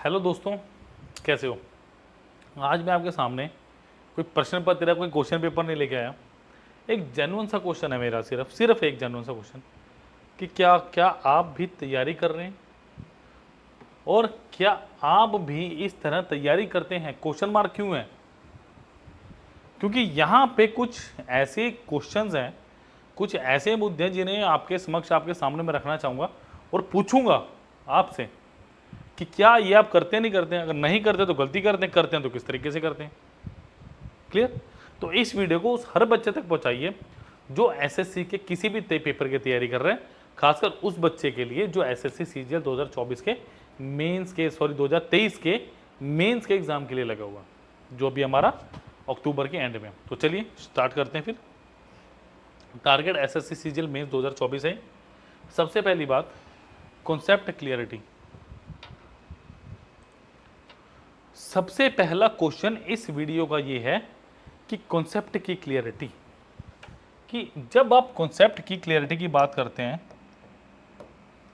Hello दोस्तों, कैसे हो। आज मैं आपके सामने कोई प्रश्न पत्र या कोई क्वेश्चन पेपर नहीं लेके आया। एक जेन्युइन सा क्वेश्चन है मेरा, सिर्फ एक जेन्युइन सा क्वेश्चन कि क्या क्या आप भी तैयारी कर रहे हैं और क्या आप भी इस तरह तैयारी करते हैं। क्वेश्चन मार्क क्यों है? क्योंकि यहाँ पे कुछ ऐसे क्वेश्चंस हैं, कुछ ऐसे मुद्दे हैं जिन्हें आपके समक्ष, आपके सामने मैं रखना चाहूँगा और पूछूंगा आपसे कि क्या ये आप करते नहीं करते हैं। अगर नहीं करते तो गलती करते हैं तो किस तरीके से करते हैं। क्लियर? तो इस वीडियो को उस हर बच्चे तक पहुंचाइए जो एसएससी के किसी भी पेपर की तैयारी कर रहे हैं, खासकर उस बच्चे के लिए जो एसएससी सीजीएल 2024 के मेंस के 2023 के मेंस के एग्जाम के लिए लगा हुआ, जो भी हमारा अक्टूबर के एंड में। तो चलिए स्टार्ट करते हैं फिर। टारगेट एसएससी सीजीएल मेंस 2024 है। सबसे पहली बात, कॉन्सेप्ट क्लियरिटी। सबसे पहला क्वेश्चन इस वीडियो का ये है कि कॉन्सेप्ट की क्लियरिटी, कि जब आप कॉन्सेप्ट की क्लियरिटी की बात करते हैं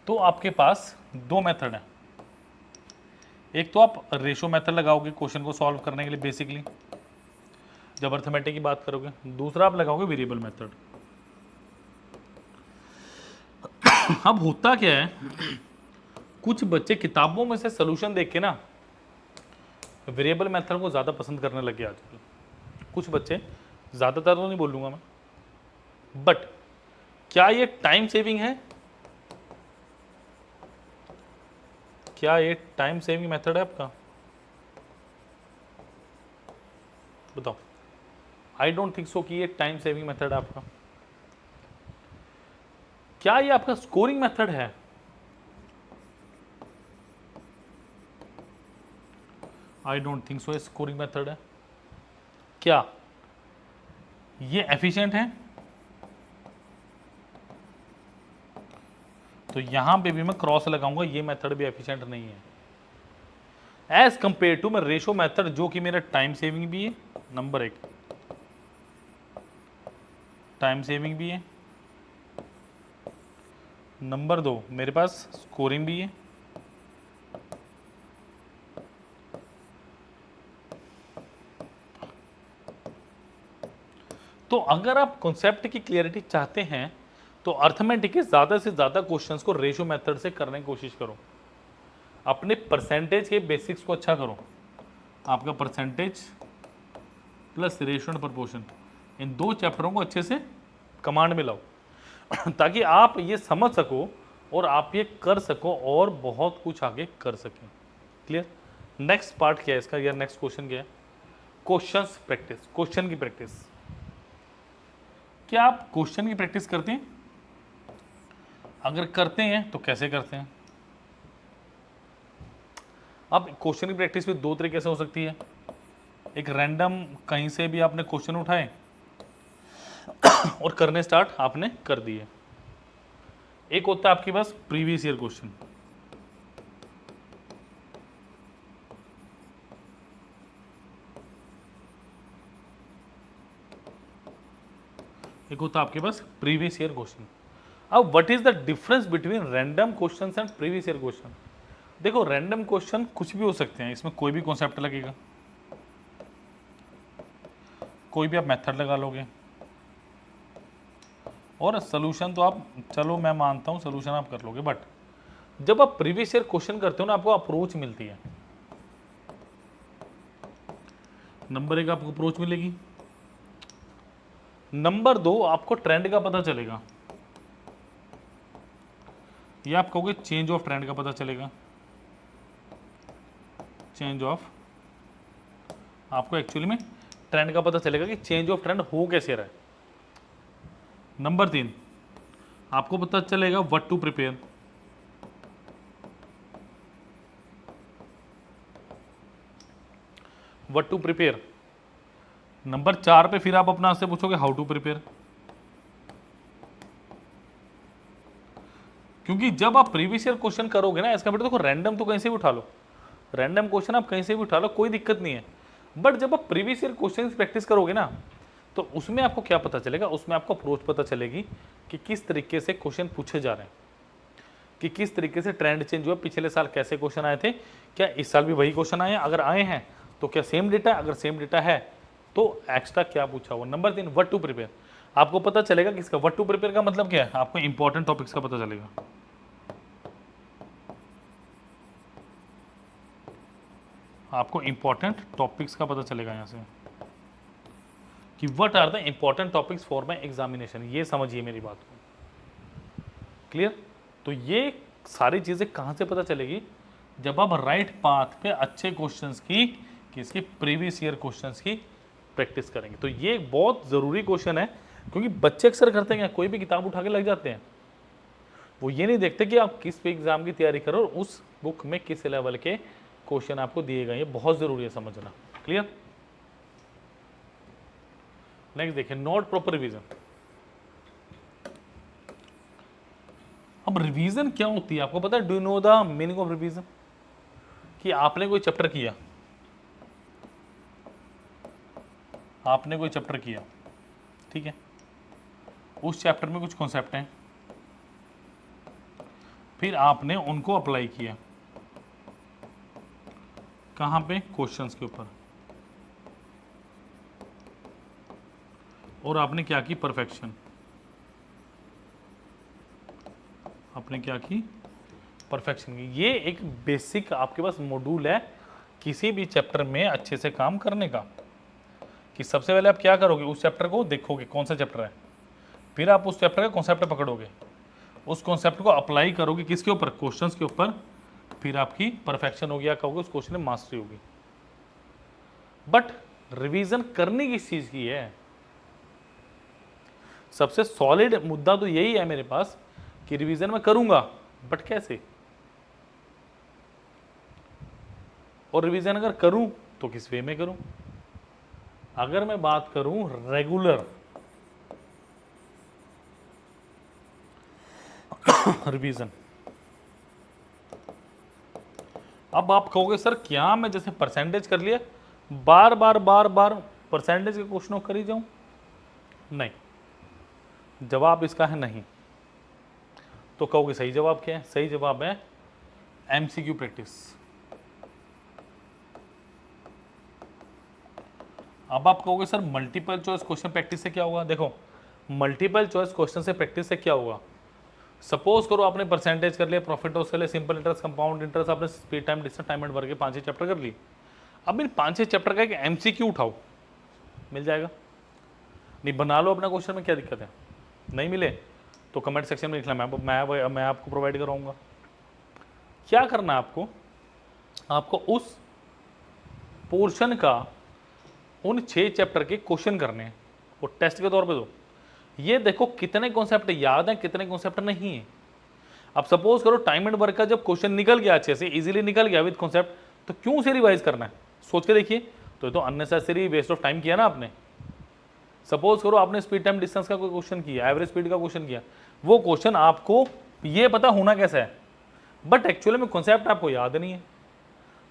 तो आपके पास दो मेथड हैं। एक तो आप रेशो मेथड लगाओगे क्वेश्चन को सॉल्व करने के लिए बेसिकली, जब अर्थमेटिक की बात करोगे। दूसरा आप लगाओगे वेरिएबल मेथड। अब होता क्या है, कुछ बच्चे किताबों में से सोल्यूशन देख के ना वेरिएबल मेथड को ज़्यादा पसंद करने लगे आजकल। कुछ बच्चे, ज़्यादातर तो नहीं बोलूँगा मैं, बट क्या ये टाइम सेविंग है? क्या ये टाइम सेविंग मेथड है आपका? बताओ। आई डोंट थिंक सो कि ये टाइम सेविंग मेथड है आपका। क्या ये आपका स्कोरिंग मेथड है? आई डोंट थिंक सो ये स्कोरिंग मेथड है। क्या ये एफिशिएंट है? तो यहां पे भी मैं क्रॉस लगाऊंगा, ये मेथड भी एफिशिएंट नहीं है एज कंपेयर टू मैं रेशो मेथड, जो कि मेरा टाइम सेविंग भी है, नंबर एक टाइम सेविंग भी है, नंबर दो मेरे पास स्कोरिंग भी है। तो अगर आप कॉन्सेप्ट की क्लियरिटी चाहते हैं तो अर्थमेटिक के ज़्यादा से ज़्यादा क्वेश्चंस को रेशो मेथड से करने की कोशिश करो। अपने परसेंटेज के बेसिक्स को अच्छा करो। आपका percentage plus ratio and proportion, इन दो चैप्टरों को अच्छे से कमांड में लाओ ताकि आप ये समझ सको और आप ये कर सको और बहुत कुछ आगे कर सकें। क्लियर? नेक्स्ट पार्ट क्या है इसका, या नेक्स्ट क्वेश्चन क्या है? क्वेश्चंस प्रैक्टिस, क्वेश्चन की प्रैक्टिस। क्या आप क्वेश्चन की प्रैक्टिस करते हैं? अगर करते हैं तो कैसे करते हैं? अब क्वेश्चन की प्रैक्टिस भी दो तरीके से हो सकती है। एक रैंडम कहीं से भी आपने क्वेश्चन उठाए और करने स्टार्ट आपने कर दिए। एक होता है आपके पास प्रीवियस ईयर क्वेश्चन। एक होता है आपके पास प्रीवियस ईयर क्वेश्चन। अब what is the difference between random questions and previous year question? देखो, रैंडम क्वेश्चन कुछ भी हो सकते हैं, इसमें कोई भी कॉन्सेप्ट लगेगा, कोई भी आप मेथड लगा लोगे और सोल्यूशन तो आप, चलो मैं मानता हूं सोल्यूशन आप कर लोगे, बट जब आप प्रीवियस ईयर क्वेश्चन करते हो ना, आपको अप्रोच मिलती है। नंबर एक आपको अप्रोच मिलेगी, नंबर दो आपको ट्रेंड का पता चलेगा, या आप कहोगे चेंज ऑफ ट्रेंड का पता चलेगा। चेंज ऑफ, आपको एक्चुअली में ट्रेंड का पता चलेगा कि चेंज ऑफ ट्रेंड हो कैसे रहा है। नंबर तीन, आपको पता चलेगा what to prepare. What to prepare. Number चार पे फिर आप अपना से पूछोगे हाउ टू प्रिपेयर, क्योंकि जब आप प्रीवियस ईयर क्वेश्चन करोगे ना, इसका मतलब देखो रैंडम तो कहीं से भी उठा लो, रैंडम क्वेश्चन आप कहीं से भी उठा लो, कोई दिक्कत नहीं है। बट जब आप प्रीवियस ईयर क्वेश्चन प्रैक्टिस करोगे ना, तो उसमें आपको क्या पता चलेगा, उसमें आपको अप्रोच पता चलेगी कि किस तरीके से क्वेश्चन पूछे जा रहे हैं, कि किस तरीके से ट्रेंड चेंज हुआ, पिछले साल कैसे क्वेश्चन आए थे, क्या इस साल भी वही क्वेश्चन आए हैं, अगर आए हैं तो क्या सेम डेटा, अगर सेम डेटा है तो एक्स्ट्रा क्या पूछा हुआ। Number 3, what to prepare. आपको पता चलेगा किसका व्हाट टू प्रिपेयर का मतलब क्या है, आपको इंपॉर्टेंट टॉपिक्स का पता चलेगा। आपको इंपॉर्टेंट टॉपिक्स का पता चलेगा यहां से कि what are the important topics for my examination. ये समझिए मेरी बात को, क्लियर। तो ये सारी चीजें कहां से पता चलेगी, जब आप राइट पाथ पे अच्छे क्वेश्चंस की, किसकी, प्रीवियस ईयर क्वेश्चंस की प्रैक्टिस करेंगे। तो ये एक बहुत ज़रूरी क्वेश्चन है, क्योंकि बच्चे अक्सर करते हैं कोई भी किताब उठा के लग जाते हैं, वो ये नहीं देखते कि आप किस एग्जाम की तैयारी करो और उस बुक में किस लेवल के क्वेश्चन आपको दिए गए। ये बहुत ज़रूरी है समझना, क्लियर। नेक्स्ट देखिए, नॉट प्रॉपर रिवीजन। अब रिवीजन क्या होती है आपको पता है, do you know the meaning of revision. कि आपने कोई चैप्टर किया, आपने कोई चैप्टर किया, ठीक है, उस चैप्टर में कुछ कॉन्सेप्ट हैं, फिर आपने उनको अप्लाई किया कहां पे, क्वेश्चंस के ऊपर, और आपने क्या की, परफेक्शन। आपने क्या की, परफेक्शन की। ये एक बेसिक आपके पास मॉड्यूल है किसी भी चैप्टर में अच्छे से काम करने का, कि सबसे पहले आप क्या करोगे, उस चैप्टर को देखोगे कौन सा चैप्टर है, फिर आप उस चैप्टर का कॉन्सेप्ट पकड़ोगे, उस कॉन्सेप्ट को अप्लाई करोगे किसके ऊपर, क्वेश्चंस के ऊपर, फिर आपकी परफेक्शन होगी, या कहोगे उस क्वेश्चन में मास्टरी होगी। बट रिवीजन करनी किस चीज की है, सबसे सॉलिड मुद्दा तो यही है मेरे पास कि रिवीजन मैं करूंगा, बट कैसे, और रिवीजन अगर करूं तो किस वे में करूं। अगर मैं बात करूं रेगुलर रिवीजन, अब आप कहोगे सर क्या मैं जैसे परसेंटेज कर लिया, बार बार परसेंटेज के क्वेश्चनों कर ही जाऊं, नहीं। जवाब इसका है नहीं। तो कहोगे सही जवाब क्या है, सही जवाब है एमसीक्यू प्रैक्टिस। अब आप कहोगे sir multiple choice question practice से क्या होगा, देखो मल्टीपल चॉइस क्वेश्चन से प्रैक्टिस से क्या होगा, सपोज करो आपने परसेंटेज कर लिया, प्रॉफिट लॉस कर लिया, सिंपल इंटरेस्ट, कंपाउंड इंटरेस्ट, आपने speed time distance time and work के 5-6 चैप्टर कर ली। अब इन 5-6 चैप्टर का एक एमसीक्यू उठाओ, मिल जाएगा। नहीं बना लो अपना क्वेश्चन में, क्या दिक्कत है। नहीं मिले तो कमेंट सेक्शन में लिखना, मैं आपको प्रोवाइड कराऊंगा। क्या करना है आपको, आपको उस पोर्शन का उन 6 चैप्टर के क्वेश्चन करने हैं और टेस्ट के तौर पे दो। ये देखो कितने कॉन्सेप्ट याद हैं, कितने कॉन्सेप्ट नहीं है। अब सपोज करो टाइम एंड वर्क का जब क्वेश्चन निकल गया अच्छे से, इजीली निकल गया विद कॉन्सेप्ट, तो क्यों उसे रिवाइज करना है, सोच के देखिए। तो अननेसेसरी वेस्ट ऑफ टाइम किया ना आपने। सपोज करो आपने स्पीड टाइम डिस्टेंस का कोई क्वेश्चन किया, एवरेज स्पीड का क्वेश्चन किया, वो क्वेश्चन आपको ये पता होना कैसा है, बट एक्चुअली में कॉन्सेप्ट आपको याद नहीं है।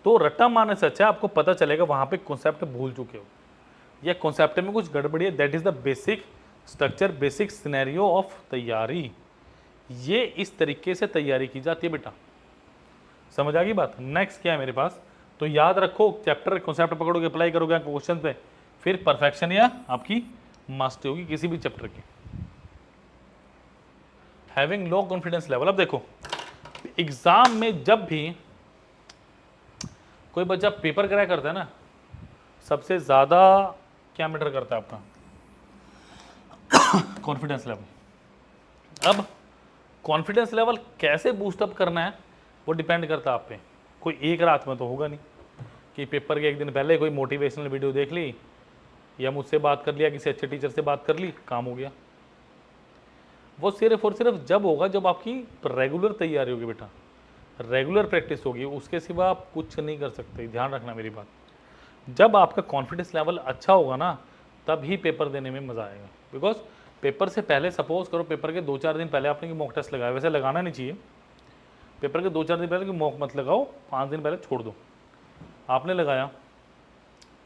तो रट्टा मारने से अच्छा आपको पता चलेगा वहां पे कॉन्सेप्ट भूल चुके हो, या कॉन्सेप्ट में कुछ गड़बड़ी है। That is the basic structure, basic scenario of तैयारी। ये इस तरीके से तैयारी की जाती है बेटा, समझ आ गई बात। नेक्स्ट क्या है मेरे पास, तो याद रखो चैप्टर कॉन्सेप्ट पकड़ोगे, अप्लाई करोगे क्वेश्चन पे, फिर परफेक्शन या आपकी मास्टरी होगी किसी भी चैप्टर की। Having low confidence level. अब देखो एग्जाम में जब भी कोई बच्चा पेपर क्रैक करता है ना, सबसे ज्यादा क्या मैटर करता है आपका, कॉन्फिडेंस लेवल। अब कॉन्फिडेंस लेवल कैसे बूस्टअप करना है वो डिपेंड करता है आप पे। कोई एक रात में तो होगा नहीं कि पेपर के एक दिन पहले कोई मोटिवेशनल वीडियो देख ली, या मुझसे बात कर लिया, किसी अच्छे टीचर से बात कर ली, काम हो गया। वो सिर्फ और सिर्फ जब होगा जब आपकी रेगुलर तैयारी होगी बेटा, रेगुलर प्रैक्टिस होगी, उसके सिवा आप कुछ नहीं कर सकते। ध्यान रखना मेरी बात। जब आपका कॉन्फिडेंस लेवल अच्छा होगा ना, तब ही पेपर देने में मज़ा आएगा। बिकॉज पेपर से पहले सपोज करो पेपर के 2-4 दिन पहले आपने मॉक टेस्ट लगाया, वैसे लगाना नहीं चाहिए। पेपर के 2-4 दिन पहले कि मॉक मत लगाओ, 5 दिन पहले छोड़ दो। आपने लगाया,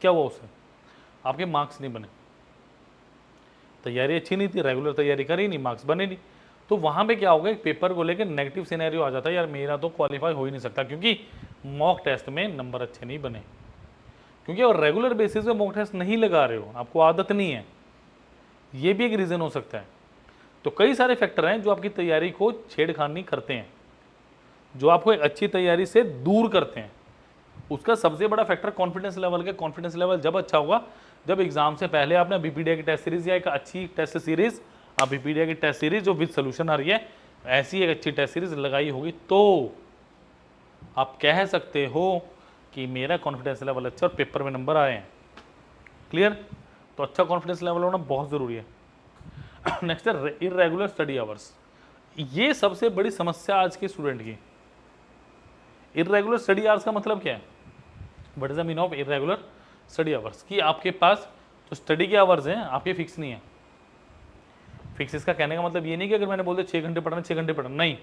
क्या हुआ उससे, आपके मार्क्स नहीं बने, तैयारी अच्छी नहीं थी, रेगुलर तैयारी करी नहीं, मार्क्स बने नहीं। तो वहाँ पे क्या होगा, एक पेपर को लेकर नेगेटिव सिनेरियो आ जाता है, यार मेरा तो क्वालिफाई हो ही नहीं सकता क्योंकि मॉक टेस्ट में नंबर अच्छे नहीं बने, क्योंकि और रेगुलर बेसिस पे मॉक टेस्ट नहीं लगा रहे हो, आपको आदत नहीं है, ये भी एक रीज़न हो सकता है। तो कई सारे फैक्टर हैं जो आपकी तैयारी को छेड़खानी करते हैं, जो आपको एक अच्छी तैयारी से दूर करते हैं। उसका सबसे बड़ा फैक्टर कॉन्फिडेंस लेवल का। कॉन्फिडेंस लेवल जब अच्छा होगा जब एग्जाम से पहले आपने बीपीडीआई की टेस्ट सीरीज या एक अच्छी टेस्ट सीरीज, आप बीपीडीआई की टेस्ट सीरीज जो विद सोल्यूशन आ रही है, ऐसी एक अच्छी टेस्ट सीरीज लगाई होगी, तो आप कह सकते हो कि मेरा कॉन्फिडेंस लेवल अच्छा और पेपर में नंबर आए हैं। क्लियर? तो अच्छा कॉन्फिडेंस लेवल होना बहुत ज़रूरी है। नेक्स्ट है इरेगुलर स्टडी आवर्स। ये सबसे बड़ी समस्या आज के स्टूडेंट की। इरेगुलर स्टडी आवर्स का मतलब क्या है? What is the mean of irregular study hours? कि आपके पास जो स्टडी के आवर्स हैं आपके फिक्स नहीं है। फिक्स इसका कहने का मतलब ये नहीं कि अगर मैंने बोल दिया 6 घंटे पढ़ना 6 घंटे पढ़ना, नहीं,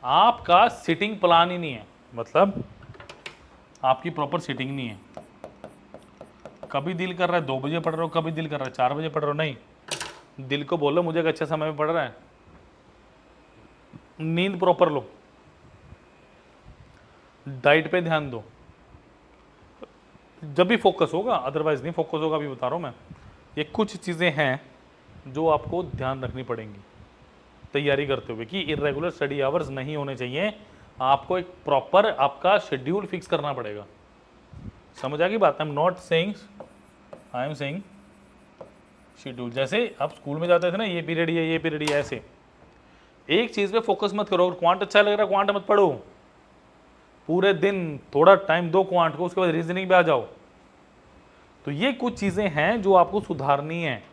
आपका सिटिंग प्लान ही नहीं है, मतलब आपकी प्रॉपर सिटिंग नहीं है। कभी दिल कर रहा है 2 बजे पढ़ रहे हो, कभी दिल कर रहा है 4 बजे पढ़ रहे हो, नहीं, दिल को बोलो मुझे एक अच्छे समय में पढ़ रहा है, नींद प्रॉपर लो, डाइट पे ध्यान दो, जब भी फोकस होगा, अदरवाइज नहीं फोकस होगा। अभी बता रहा हूँ मैं, ये कुछ चीज़ें हैं जो आपको ध्यान रखनी पड़ेंगी तैयारी करते हुए कि इरेगुलर स्टडी आवर्स नहीं होने चाहिए। आपको एक प्रॉपर आपका शेड्यूल फिक्स करना पड़ेगा। समझ आ गई बात? I am not saying, I am saying schedule. जैसे आप स्कूल में जाते थे ना, ये पीरियड ये पीरियड ये, ऐसे एक चीज़ पे फोकस मत करो। क्वांट अच्छा लग रहा है क्वांट मत पढ़ो, पूरे दिन थोड़ा टाइम दो क्वांट को, उसके बाद रीजनिंग पे आ जाओ। तो ये कुछ चीज़ें हैं जो आपको सुधारनी है।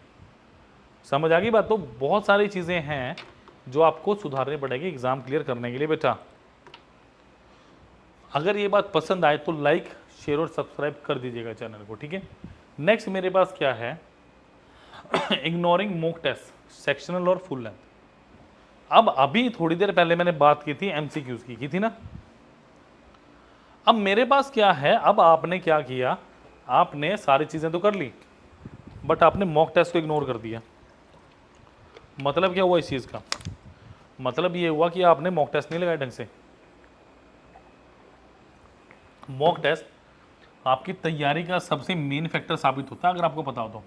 समझ आ गई बात? तो बहुत सारी चीज़ें हैं जो आपको सुधारनी पड़ेगी एग्जाम क्लियर करने के लिए बेटा। अगर ये बात पसंद आए तो लाइक, शेयर और सब्सक्राइब कर दीजिएगा चैनल को, ठीक है। नेक्स्ट मेरे पास क्या है, इग्नोरिंग मॉक टेस्ट सेक्शनल और फुल लेंथ। अब अभी थोड़ी देर पहले मैंने बात की थी एमसीक्यूज की थी ना। अब मेरे पास क्या है, अब आपने क्या किया, आपने सारी चीज़ें तो कर ली बट आपने मॉक टेस्ट को इग्नोर कर दिया। मतलब क्या हुआ इस चीज़ का? मतलब ये हुआ कि आपने मॉक टेस्ट नहीं लगाया ढंग से। मॉक टेस्ट आपकी तैयारी का सबसे मेन फैक्टर साबित होता है, अगर आपको पता हो तो।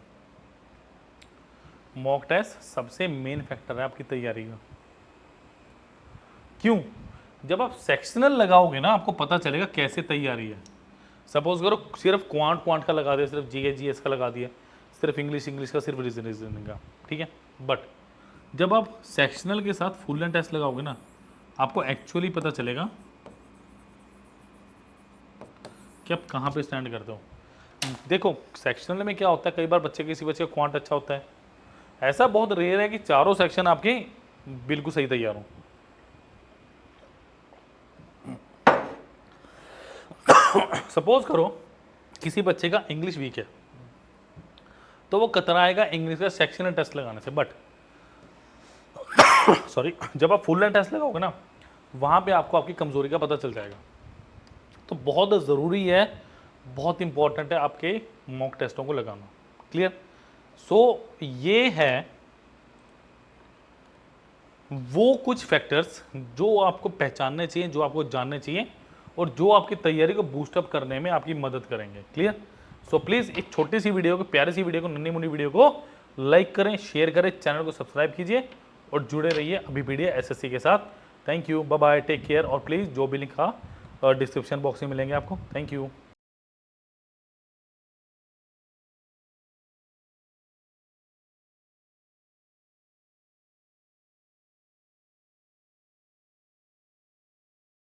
मॉक टेस्ट सबसे मेन फैक्टर है आपकी तैयारी का। क्यों? जब आप सेक्शनल लगाओगे ना, आपको पता चलेगा कैसे तैयारी है। सपोज करो सिर्फ क्वांट का लगा दिया, सिर्फ जीके जीएस का लगा दिया, सिर्फ इंग्लिश का, सिर्फ रीजनिंग का, ठीक है। बट जब आप सेक्शनल के साथ फुल लेंथ टेस्ट लगाओगे ना, आपको एक्चुअली पता चलेगा कि आप कहाँ पे स्टैंड करते हो। देखो सेक्शनल में क्या होता है, कई बार किसी बच्चे का क्वांट अच्छा होता है, ऐसा बहुत रेयर है कि चारों सेक्शन आपके बिल्कुल सही तैयार हो। सपोज करो किसी बच्चे का इंग्लिश वीक है तो वो कतराएगा इंग्लिश का सेक्शनल टेस्ट लगाने से, बट सॉरी, जब आप फुल लेंथ टेस्ट लगाओगे ना, वहां पे आपको आपकी कमजोरी का पता चल जाएगा। तो बहुत ज़रूरी है, बहुत इंपॉर्टेंट है आपके मॉक टेस्टों को लगाना। क्लियर? सो ये है वो कुछ फैक्टर्स जो आपको पहचानने चाहिए, जो आपको जानने चाहिए और जो आपकी तैयारी को बूस्टअप करने में आपकी मदद करेंगे। क्लियर? सो प्लीज़ एक छोटी सी वीडियो को, प्यारी सी वीडियो को, नन्ही मुन्नी वीडियो को लाइक करें, शेयर करें, चैनल को सब्सक्राइब कीजिए और जुड़े रहिए अभिपीडिया एसएससी के साथ। Thank you, bye bye, take care. और प्लीज़ जो भी लिखा डिस्क्रिप्शन बॉक्स में मिलेंगे आपको। Thank you.